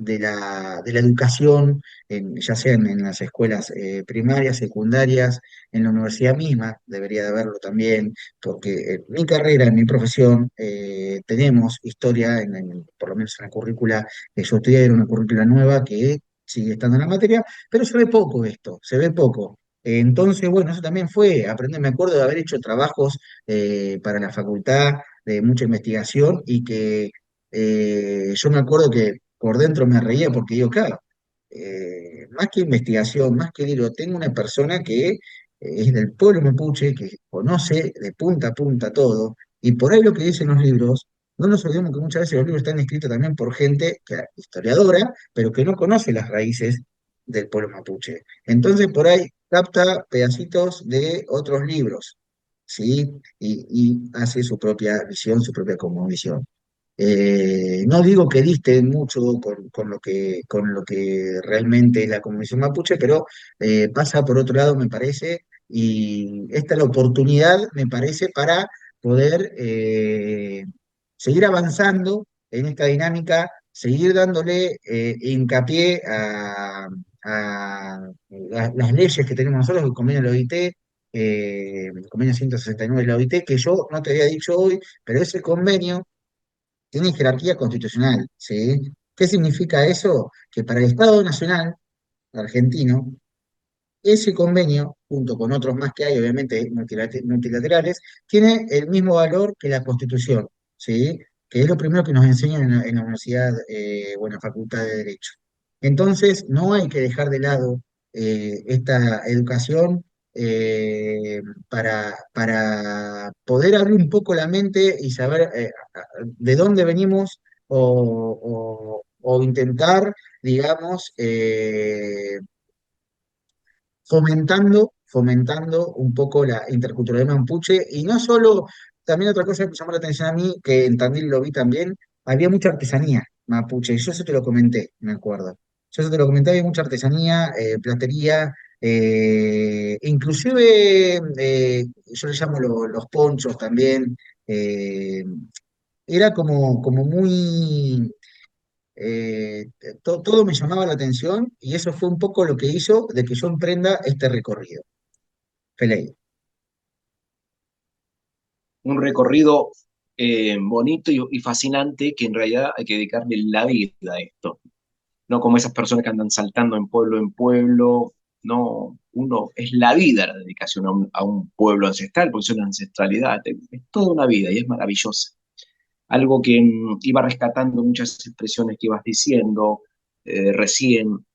de la educación, ya sea en las escuelas primarias, secundarias, en la universidad misma, debería de haberlo también, porque en mi carrera, en mi profesión, tenemos historia, por lo menos en la currícula que yo estudié, era una currícula nueva que sigue estando en la materia, pero se ve poco esto, se ve poco. Entonces, bueno, eso también fue aprender. Me acuerdo de haber hecho trabajos para la facultad de mucha investigación y que yo me acuerdo que por dentro me reía porque digo, claro, más que investigación, más que libro, tengo una persona que es del pueblo mapuche, que conoce de punta a punta todo, y por ahí lo que dicen los libros, no nos olvidemos que muchas veces los libros están escritos también por gente historiadora, pero que no conoce las raíces del pueblo mapuche. Entonces, por ahí capta pedacitos de otros libros, ¿sí? Y hace su propia visión, su propia cosmovisión. No digo que diste mucho con lo que realmente es la cosmovisión mapuche, pero pasa por otro lado, me parece, y esta es la oportunidad, me parece, para poder seguir avanzando en esta dinámica, seguir dándole hincapié a las leyes que tenemos nosotros, el convenio de la OIT, el convenio 169 de la OIT, que yo no te había dicho hoy, pero ese convenio tiene jerarquía constitucional, ¿sí? ¿Qué significa eso? Que para el Estado Nacional argentino, ese convenio, junto con otros más que hay, obviamente multilaterales, tiene el mismo valor que la Constitución, ¿sí? Que es lo primero que nos enseñan en la universidad o en la Facultad de Derecho. Entonces, no hay que dejar de lado esta educación para poder abrir un poco la mente y saber de dónde venimos o intentar, digamos, fomentando un poco la interculturalidad mapuche, y no solo, también otra cosa que me llamó la atención a mí, que en Tandil lo vi también, había mucha artesanía mapuche, y yo eso te lo comenté, me acuerdo. Yo eso te lo comenté, había mucha artesanía, platería, inclusive yo le llamo los ponchos también, eh, era como muy todo me llamaba la atención y eso fue un poco lo que hizo de que yo emprenda este recorrido. Feley. Un recorrido bonito y fascinante que en realidad hay que dedicarle la vida a esto, no como esas personas que andan saltando en pueblo, no, uno, es la vida la dedicación a un pueblo ancestral, porque es una ancestralidad, es toda una vida y es maravillosa. Algo que iba rescatando muchas expresiones que ibas diciendo recién,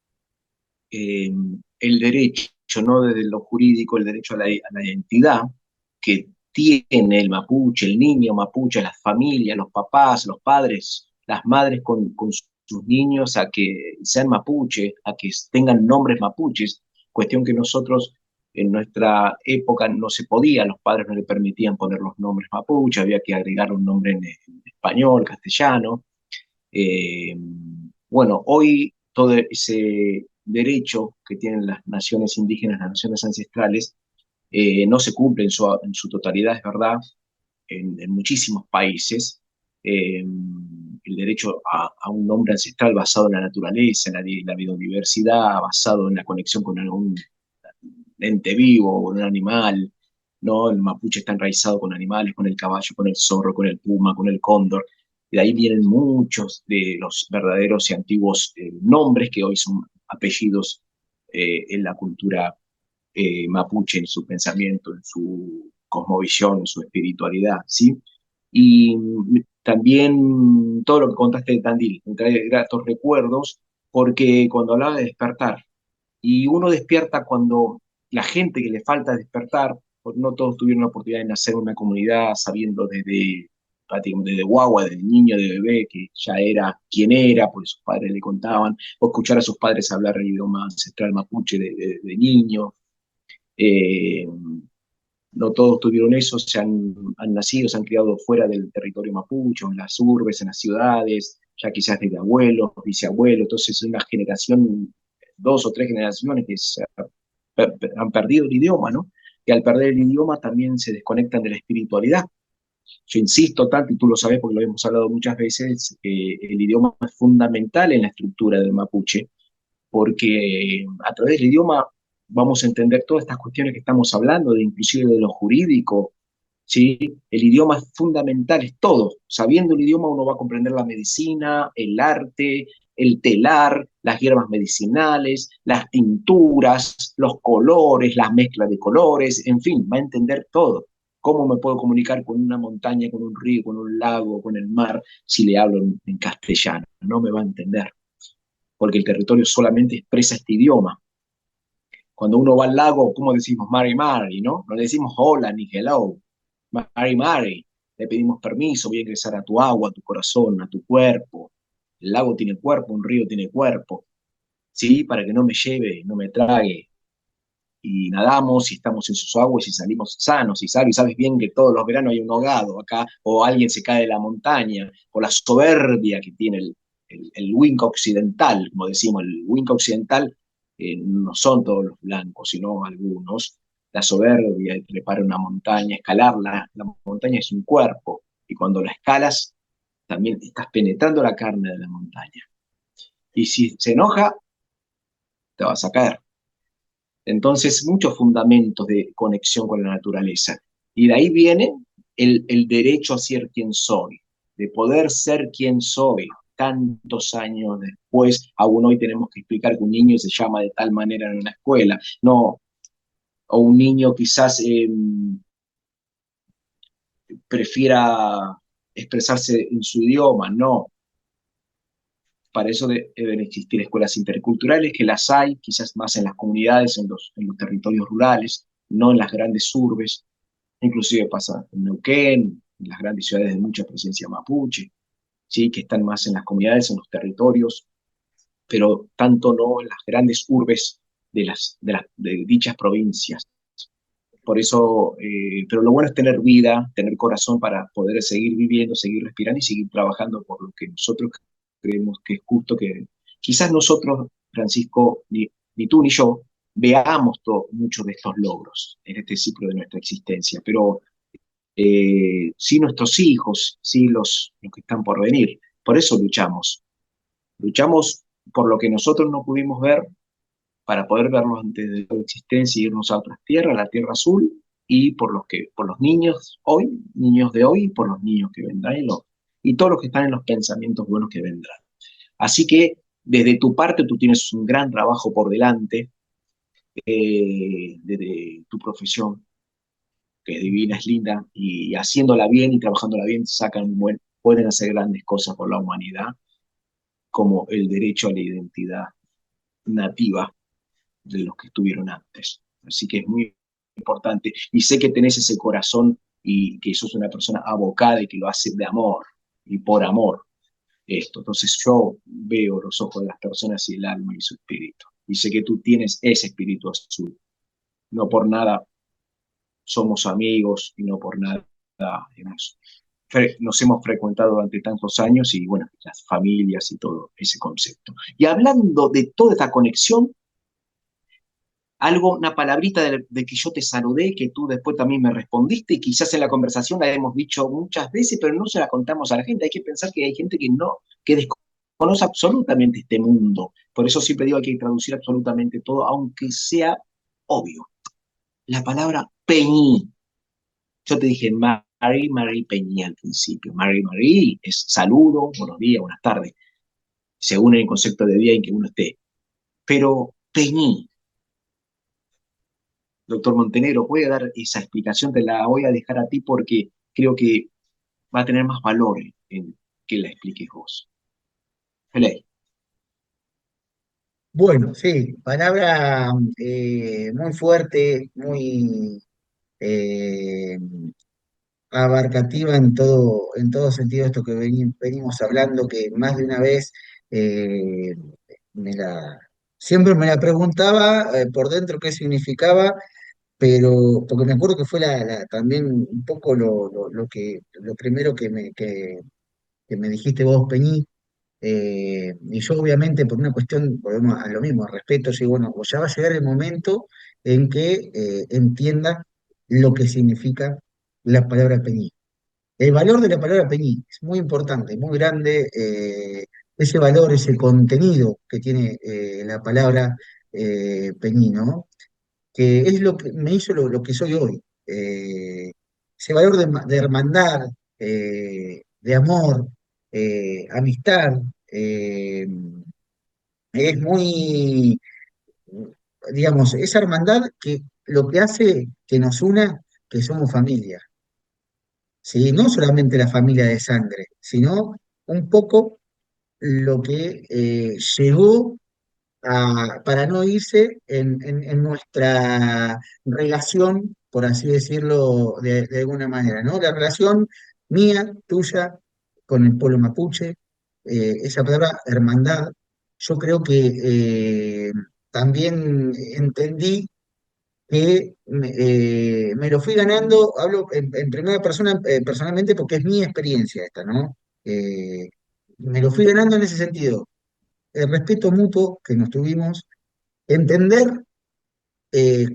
eh, el derecho, ¿no? Desde lo jurídico, el derecho a la identidad que tiene el mapuche, el niño mapuche, las familias, los papás, los padres, las madres con sus niños a que sean mapuche, a que tengan nombres mapuches, cuestión que nosotros en nuestra época no se podía, los padres no le permitían poner los nombres mapuche, había que agregar un nombre en español, castellano. Eh, bueno, hoy todo ese derecho que tienen las naciones indígenas, las naciones ancestrales, no se cumple en su totalidad, es verdad, en muchísimos países. Eh, el derecho a un nombre ancestral basado en la naturaleza, en la biodiversidad, basado en la conexión con algún ente vivo, con un animal, ¿no? El mapuche está enraizado con animales, con el caballo, con el zorro, con el puma, con el cóndor. Y de ahí vienen muchos de los verdaderos y antiguos nombres que hoy son apellidos en la cultura mapuche, en su pensamiento, en su cosmovisión, en su espiritualidad, ¿sí? Y también todo lo que contaste de Tandil, me trae gratos recuerdos, porque cuando hablaba de despertar, y uno despierta cuando la gente que le falta despertar, porque no todos tuvieron la oportunidad de nacer en una comunidad sabiendo desde, prácticamente desde guagua, desde niño, de bebé, que ya era quien era, porque sus padres le contaban, o escuchar a sus padres hablar el idioma ancestral mapuche de niño. Eh, no todos tuvieron eso, han nacido, se han criado fuera del territorio mapuche, en las urbes, en las ciudades, ya quizás desde abuelos, bisabuelos, entonces es una generación, dos o tres generaciones que han perdido el idioma, ¿no? Y al perder el idioma también se desconectan de la espiritualidad. Yo insisto tanto, y tú lo sabes porque lo hemos hablado muchas veces, el idioma es fundamental en la estructura del mapuche, porque a través del idioma vamos a entender todas estas cuestiones que estamos hablando, de inclusive de lo jurídico, ¿sí? El idioma es fundamental, es todo. Sabiendo el idioma uno va a comprender la medicina, el arte, el telar, las hierbas medicinales, las tinturas, los colores, las mezclas de colores, en fin, va a entender todo. ¿Cómo me puedo comunicar con una montaña, con un río, con un lago, con el mar, si le hablo en castellano? No me va a entender, porque el territorio solamente expresa este idioma. Cuando uno va al lago, ¿cómo decimos Mari Mari, no? No le decimos hola ni hello. Mari Mari. Le pedimos permiso, voy a ingresar a tu agua, a tu corazón, a tu cuerpo. El lago tiene cuerpo, un río tiene cuerpo, ¿sí? Para que no me lleve, no me trague. Y nadamos y estamos en sus aguas y salimos sanos y salvos. Y sabes bien que todos los veranos hay un ahogado acá, o alguien se cae de la montaña, o la soberbia que tiene el Winca occidental, como decimos, el Winca occidental no son todos los blancos, sino algunos. La soberbia de trepar una montaña, escalar la montaña es un cuerpo, y cuando la escalas, también estás penetrando la carne de la montaña. Y si se enoja, te vas a caer. Entonces, muchos fundamentos de conexión con la naturaleza. Y de ahí viene el derecho a ser quien soy, de poder ser quien soy. Tantos años después, aún hoy tenemos que explicar que un niño se llama de tal manera en una escuela, no, o un niño quizás prefiera expresarse en su idioma, no. Para eso deben existir escuelas interculturales, que las hay, quizás más en las comunidades, en los territorios rurales, no en las grandes urbes. Inclusive pasa en Neuquén, en las grandes ciudades de mucha presencia mapuche, ¿sí? Que están más en las comunidades, en los territorios, pero tanto no en las grandes urbes de dichas provincias. Por eso, pero lo bueno es tener vida, tener corazón para poder seguir viviendo, seguir respirando y seguir trabajando por lo que nosotros creemos que es justo, que quizás nosotros, Francisco, ni tú ni yo, veamos muchos de estos logros en este ciclo de nuestra existencia, pero sí nuestros hijos, sí los que están por venir. Por eso luchamos por lo que nosotros no pudimos ver para poder verlos antes de su existencia y irnos a otras tierras, la Tierra Azul, y por los niños hoy, niños de hoy, y por los niños que vendrán y todos los que están en los pensamientos buenos que vendrán. Así que desde tu parte tú tienes un gran trabajo por delante, de tu profesión, que es divina, es linda, y haciéndola bien y trabajándola bien, pueden hacer grandes cosas por la humanidad, como el derecho a la identidad nativa de los que estuvieron antes. Así que es muy importante. Y sé que tenés ese corazón y que sos una persona abocada y que lo hace de amor y por amor esto. Entonces yo veo los ojos de las personas y el alma y su espíritu. Y sé que tú tienes ese espíritu azul. No por nada somos amigos y no por nada hemos, nos hemos frecuentado durante tantos años y bueno, las familias y todo ese concepto. Y hablando de toda esta conexión, algo, una palabrita de que yo te saludé, que tú después también me respondiste, y quizás en la conversación la hemos dicho muchas veces, pero no se la contamos a la gente. Hay que pensar que hay gente que no, que desconoce absolutamente este mundo. Por eso siempre digo que hay que traducir absolutamente todo, aunque sea obvio. La palabra peñí. Yo te dije Marie Peñí al principio. Marie es saludo, buenos días, buenas tardes, según el concepto de día en que uno esté. Pero Peñí, doctor Montenegro, puede dar esa explicación, te la voy a dejar a ti porque creo que va a tener más valor en que la expliques vos. Feley. Bueno, sí, palabra muy fuerte, muy eh, abarcativa en todo sentido, esto que venimos hablando, que más de una vez eh, me la, siempre me la preguntaba por dentro qué significaba, pero porque me acuerdo que fue también un poco lo primero que me dijiste vos, Peñí, y yo obviamente por una cuestión, volvemos a lo mismo, respeto, digo, bueno, pues ya va a llegar el momento en que entienda lo que significa la palabra Peñí. El valor de la palabra Peñí es muy importante, muy grande, ese valor, ese contenido que tiene la palabra Peñí, ¿no? Que es lo que me hizo lo que soy hoy. Ese valor de hermandad, de amor, amistad, es muy, digamos, esa hermandad que lo que hace que nos una, que somos familia, ¿sí? No solamente la familia de sangre, sino un poco lo que llegó para no irse en nuestra relación, por así decirlo de alguna manera, ¿no? La relación mía, tuya, con el pueblo mapuche, esa palabra hermandad, yo creo que también entendí que me lo fui ganando, hablo en primera persona personalmente porque es mi experiencia esta, ¿no? Eh, Me lo fui ganando en ese sentido. El respeto mutuo que nos tuvimos, entender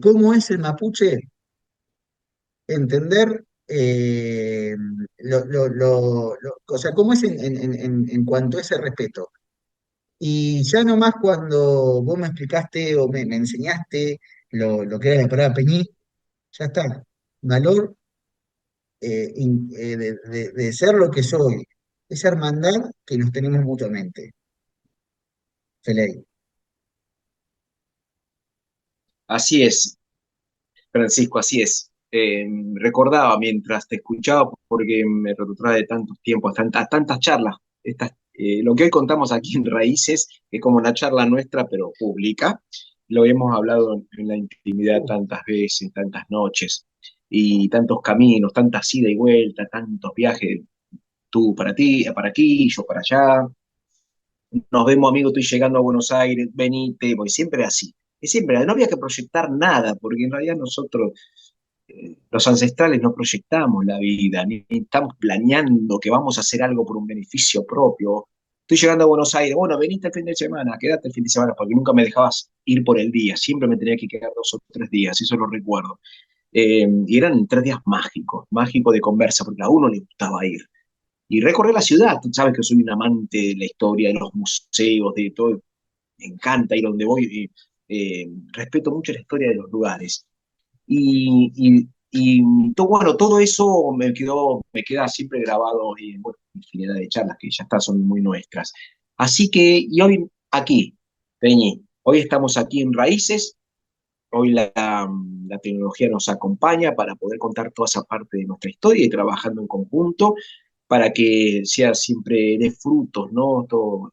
cómo es el mapuche, entender o sea, cómo es en cuanto a ese respeto. Y ya nomás cuando vos me explicaste o me enseñaste lo que era la palabra peñí, ya está. Valor de ser lo que soy, esa hermandad que nos tenemos mutuamente. Feley. Así es, Francisco, así es. Recordaba mientras te escuchaba, porque me retrotrae de tantos tiempos, tantas charlas. Lo que hoy contamos aquí en Raíces es como una charla nuestra, pero pública. Lo hemos hablado en la intimidad tantas veces, tantas noches, y tantos caminos, tantas ida y vuelta, tantos viajes, tú para ti, para aquí, yo para allá. Nos vemos, amigo, estoy llegando a Buenos Aires, venite, voy siempre así. Es siempre, no había que proyectar nada, porque en realidad nosotros los ancestrales no proyectamos la vida, ni estamos planeando que vamos a hacer algo por un beneficio propio. Estoy llegando a Buenos Aires, bueno, veniste el fin de semana, quédate el fin de semana, porque nunca me dejabas ir por el día, siempre me tenía que quedar 2 o 3 días, eso lo recuerdo. Y eran 3 días mágicos, mágicos de conversa, porque a uno le gustaba ir. Y recorrer la ciudad, tú sabes que soy un amante de la historia, de los museos, de todo, me encanta ir donde voy, respeto mucho la historia de los lugares. Bueno, todo eso me queda siempre grabado en bueno, infinidad de charlas que ya está, son muy nuestras. Así que, y hoy aquí, Peñi, hoy estamos aquí en Raíces, Hoy la tecnología nos acompaña para poder contar toda esa parte de nuestra historia y trabajando en conjunto para que sea siempre de frutos, ¿no? Toda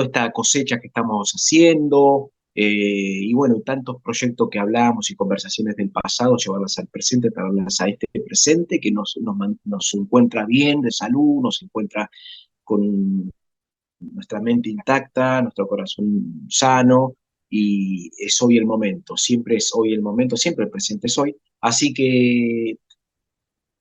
esta cosecha que estamos haciendo, y bueno, tantos proyectos que hablamos y conversaciones del pasado, llevarlas al presente, traerlas a este presente que nos encuentra bien de salud, nos encuentra con nuestra mente intacta, nuestro corazón sano, y es hoy el momento, siempre es hoy el momento, siempre el presente es hoy. Así que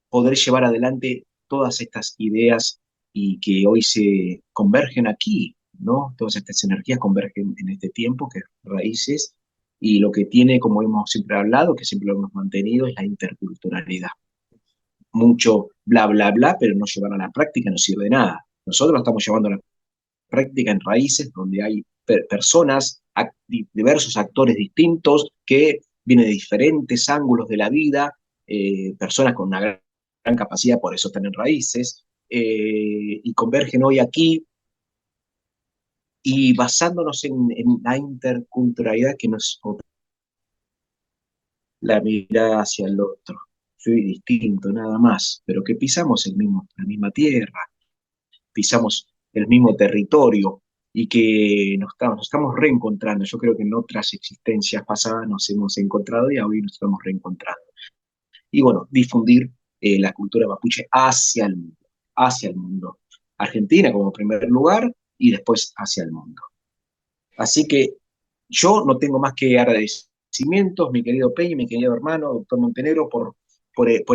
poder llevar adelante todas estas ideas y que hoy se convergen aquí, ¿no? Todas estas energías convergen en este tiempo, que es raíces, y lo que tiene, como hemos siempre hablado, que siempre lo hemos mantenido, es la interculturalidad. Mucho bla, bla, bla, pero no llevar a la práctica no sirve de nada. Nosotros lo estamos llevando a la práctica en raíces, donde hay personas, diversos actores distintos que vienen de diferentes ángulos de la vida, personas con una gran capacidad, por eso están en raíces, y convergen hoy aquí y basándonos en la interculturalidad que nos la mirada hacia el otro. Soy distinto, nada más, pero que pisamos la misma tierra, pisamos el mismo territorio y que nos estamos reencontrando. Yo creo que en otras existencias pasadas nos hemos encontrado y hoy nos estamos reencontrando. Y bueno, difundir la cultura mapuche hacia el mundo. Argentina como primer lugar y después hacia el mundo. Así que yo no tengo más que agradecimientos, mi querido Peña, mi querido hermano, doctor Montenegro, por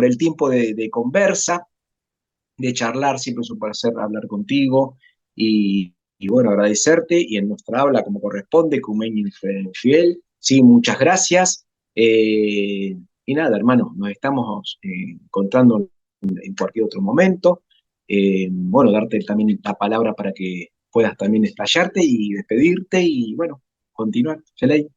el tiempo de conversa, de charlar, siempre es un placer hablar contigo y bueno, agradecerte y en nuestra habla como corresponde, Cumeño Fiel, sí, muchas gracias. Y nada, hermano, nos estamos encontrando en cualquier otro momento. Bueno, darte también la palabra para que puedas también explayarte y despedirte y bueno, continuar. Feley.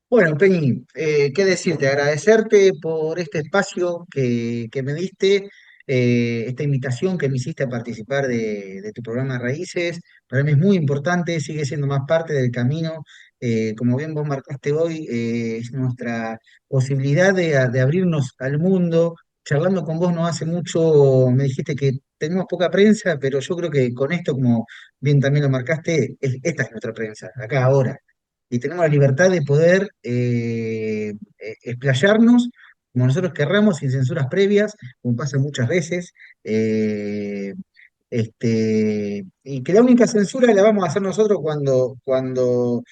Bueno, Peñi, qué decirte, agradecerte por este espacio que me diste, esta invitación que me hiciste a participar de tu programa Raíces. Para mí es muy importante, sigue siendo más parte del camino. Como bien vos marcaste hoy, es nuestra posibilidad de abrirnos al mundo. Charlando con vos no hace mucho, me dijiste que tenemos poca prensa, pero yo creo que con esto, como bien también lo marcaste, esta es nuestra prensa, acá ahora y tenemos la libertad de poder explayarnos como nosotros querramos, sin censuras previas, como pasa muchas veces, eh, y que la única censura la vamos a hacer nosotros cuando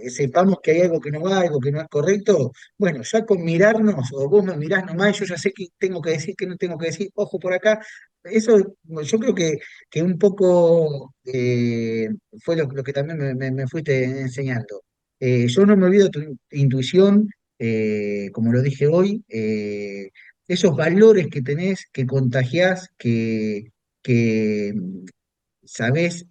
sepamos que hay algo que no va, algo que no es correcto. Bueno, ya con mirarnos, o vos me mirás nomás, yo ya sé qué tengo que decir, qué no tengo que decir, ojo por acá. Eso yo creo que un poco fue lo que también me fuiste enseñando. Yo no me olvido de tu intuición, como lo dije hoy, esos valores que tenés, que contagiás, que sabés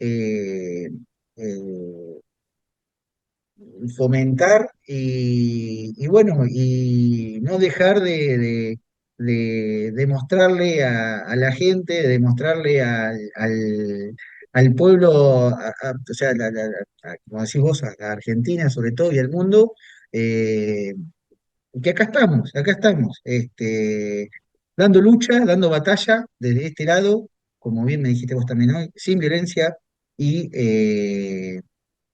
fomentar y bueno, y no dejar de mostrarle a la gente, de demostrarle al pueblo, o sea, como decís vos, a Argentina sobre todo y al mundo, eh, que acá estamos, dando lucha, dando batalla desde este lado, como bien me dijiste vos también hoy, sin violencia y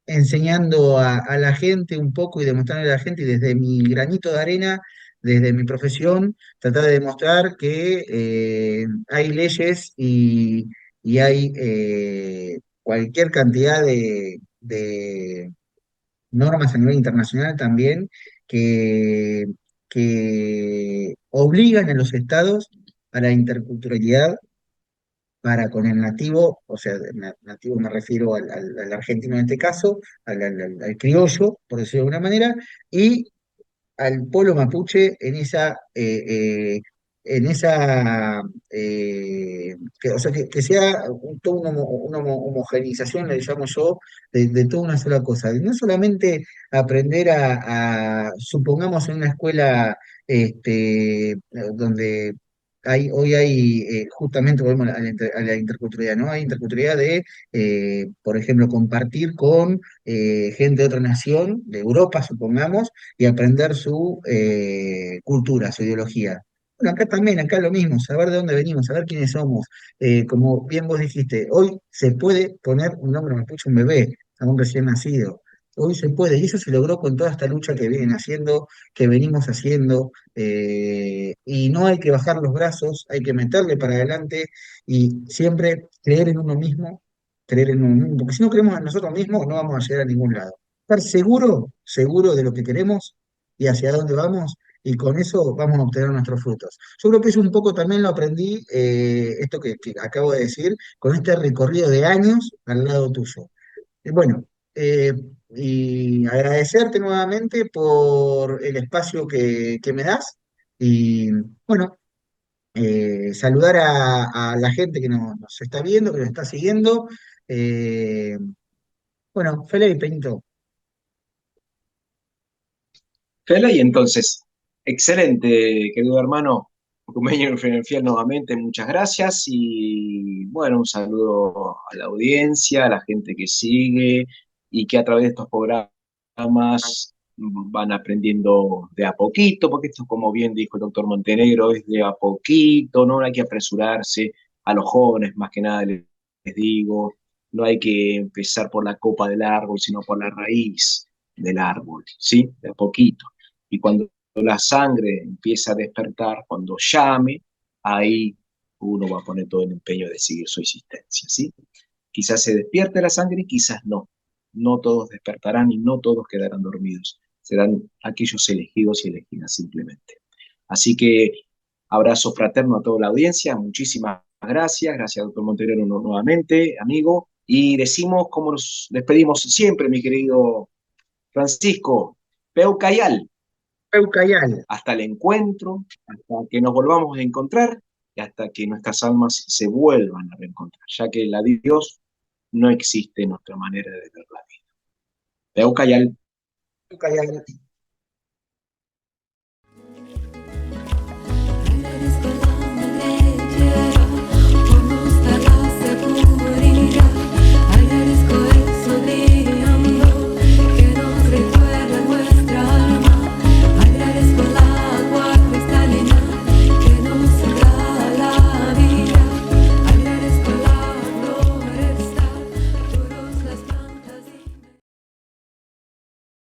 enseñando a la gente un poco y demostrarle a la gente, y desde mi granito de arena, desde mi profesión, tratar de demostrar que hay leyes y hay cualquier cantidad de normas a nivel internacional también que, que obligan a los estados a la interculturalidad para con el nativo, o sea, nativo me refiero al argentino en este caso, al criollo, por decirlo de alguna manera, y al pueblo mapuche en esa o sea, que sea toda una homogeneización, le llamo yo, de toda una sola cosa. Y no solamente aprender supongamos en una escuela donde hoy hay, justamente volvemos a la interculturalidad, ¿no? Hay interculturalidad de, por ejemplo, compartir con gente de otra nación, de Europa, supongamos, y aprender su cultura, su ideología. Bueno, acá también, acá lo mismo, saber de dónde venimos, saber quiénes somos. Como bien vos dijiste, hoy se puede poner un nombre mapuche a un bebé, a un recién nacido. Hoy se puede, y eso se logró con toda esta lucha que vienen haciendo, que venimos haciendo, y no hay que bajar los brazos, hay que meterle para adelante y siempre creer en uno mismo, creer en uno mismo, porque si no creemos en nosotros mismos no vamos a llegar a ningún lado. Estar seguro, seguro de lo que queremos y hacia dónde vamos, y con eso vamos a obtener nuestros frutos. Yo creo que eso un poco también lo aprendí, esto que acabo de decir, con este recorrido de años al lado tuyo. Bueno, eh, y agradecerte nuevamente por el espacio que me das y bueno, saludar a la gente que nos está viendo, que nos está siguiendo. Eh, bueno, Felipe Peñito, Fela, y entonces, excelente, querido hermano, Cucumeño Fiel nuevamente, muchas gracias y bueno, un saludo a la audiencia, a la gente que sigue y que a través de estos programas van aprendiendo de a poquito, porque esto, como bien dijo el doctor Montenegro, es de a poquito, no hay que apresurarse a los jóvenes, más que nada les digo, no hay que empezar por la copa del árbol, sino por la raíz del árbol, ¿sí? De a poquito. Y cuando la sangre empieza a despertar, cuando llame, ahí uno va a poner todo el empeño de seguir su existencia, ¿sí? Quizás se despierte la sangre y quizás no. No todos despertarán y no todos quedarán dormidos. Serán aquellos elegidos y elegidas simplemente. Así que abrazo fraterno a toda la audiencia. Muchísimas gracias. Gracias, doctor Montenegro, nuevamente, amigo. Y decimos como nos despedimos siempre, mi querido Francisco, Peucayal, Peucayal. hasta el encuentro, hasta que nos volvamos a encontrar y hasta que nuestras almas se vuelvan a reencontrar, ya que la Dios no existe en nuestra manera de ver la vida. Peucayal. Peucayal.